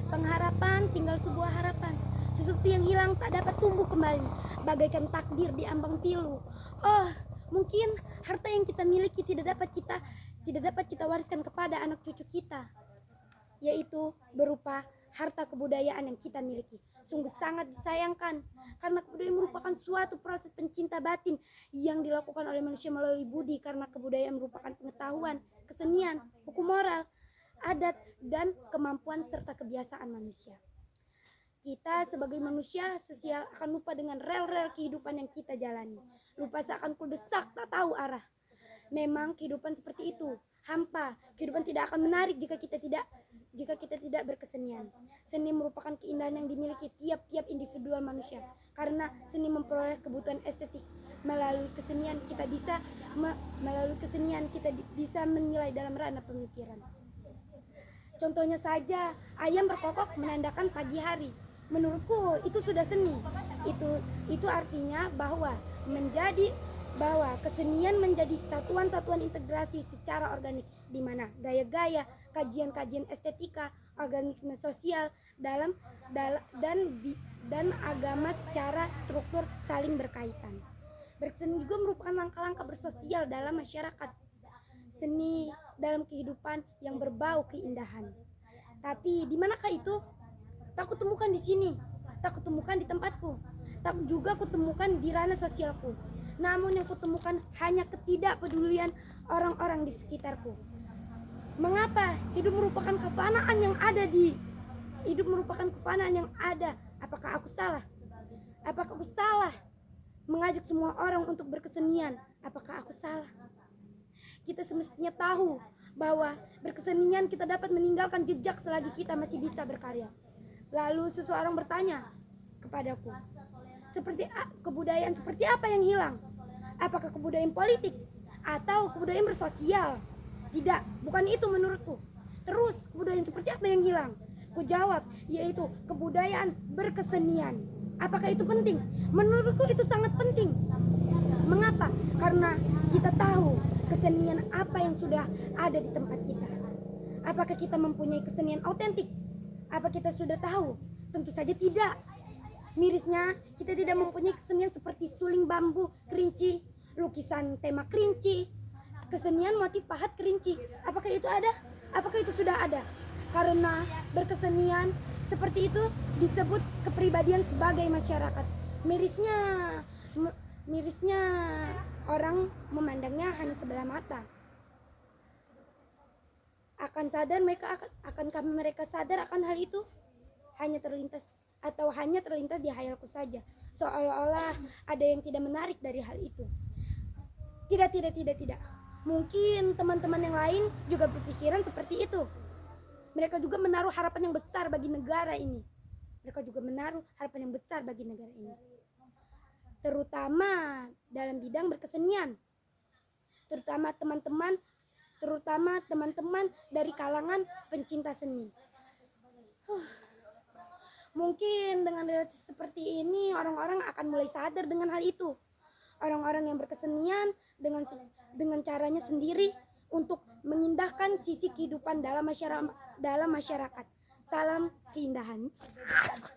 Pengharapan tinggal sebuah harapan. Sesuatu yang hilang tak dapat tumbuh kembali, bagaikan takdir di ambang pilu. Oh, mungkin harta yang kita miliki tidak dapat kita wariskan kepada anak cucu kita, yaitu berupa harta kebudayaan yang kita miliki. Sungguh sangat disayangkan karena kebudayaan merupakan suatu proses pencinta batin yang dilakukan oleh manusia melalui budi, karena kebudayaan merupakan pengetahuan, kesenian, hukum moral, adat, dan kemampuan serta kebiasaan manusia. Kita sebagai manusia sosial akan lupa dengan rel-rel kehidupan yang kita jalani. Lupa seakan kuldesak tak tahu arah. Memang kehidupan seperti itu, hampa. Kehidupan tidak akan menarik jika kita tidak berkesenian. Seni merupakan keindahan yang dimiliki tiap-tiap individual manusia, karena seni memperoleh kebutuhan estetik. Melalui kesenian kita bisa menilai dalam ranah pemikiran. Contohnya saja, ayam berkokok menandakan pagi hari. Menurutku itu sudah seni. Itu artinya bahwa kesenian menjadi satuan-satuan integrasi secara organik, di mana gaya-gaya, kajian-kajian estetika, organisme sosial dan agama secara struktur saling berkaitan. Berkesenian juga merupakan langkah-langkah bersosial dalam masyarakat. Seni dalam kehidupan yang berbau keindahan. Tapi di manakah itu? Tak kutemukan di sini, tak kutemukan di tempatku, tak juga kutemukan di ranah sosialku. Namun yang kutemukan hanya ketidakpedulian orang-orang di sekitarku. Mengapa? Hidup merupakan kefanaan yang ada. Apakah aku salah mengajak semua orang untuk berkesenian? Apakah aku salah? Kita semestinya tahu bahwa berkesenian kita dapat meninggalkan jejak selagi kita masih bisa berkarya. Lalu seseorang bertanya kepadaku, kebudayaan seperti apa yang hilang? Apakah kebudayaan politik atau kebudayaan bersosial? Tidak, bukan itu menurutku. Terus kebudayaan seperti apa yang hilang? Ku jawab, yaitu kebudayaan berkesenian. Apakah itu penting? Menurutku itu sangat penting. Mengapa? Karena kita tahu kesenian apa yang sudah ada di tempat kita. Apakah kita mempunyai kesenian autentik? Apa kita sudah tahu? Tentu saja tidak. Mirisnya, kita tidak mempunyai kesenian seperti suling bambu kerinci, lukisan tema kerinci, kesenian motif pahat kerinci. Apakah itu ada? Apakah itu sudah ada? Karena berkesenian seperti itu disebut kepribadian sebagai masyarakat. Mirisnya orang memandangnya hanya sebelah mata. Akankah mereka sadar akan hal itu? Hanya terlintas di hayalku saja, seolah-olah ada yang tidak menarik dari hal itu. Tidak. Mungkin teman-teman yang lain juga berpikiran seperti itu. Mereka juga menaruh harapan yang besar bagi negara ini. Terutama dalam bidang berkesenian. Terutama teman-teman dari kalangan pencinta seni. Mungkin dengan relasi seperti ini orang-orang akan mulai sadar dengan hal itu. Orang-orang yang berkesenian dengan caranya sendiri untuk mengindahkan sisi kehidupan dalam masyarakat. Salam keindahan.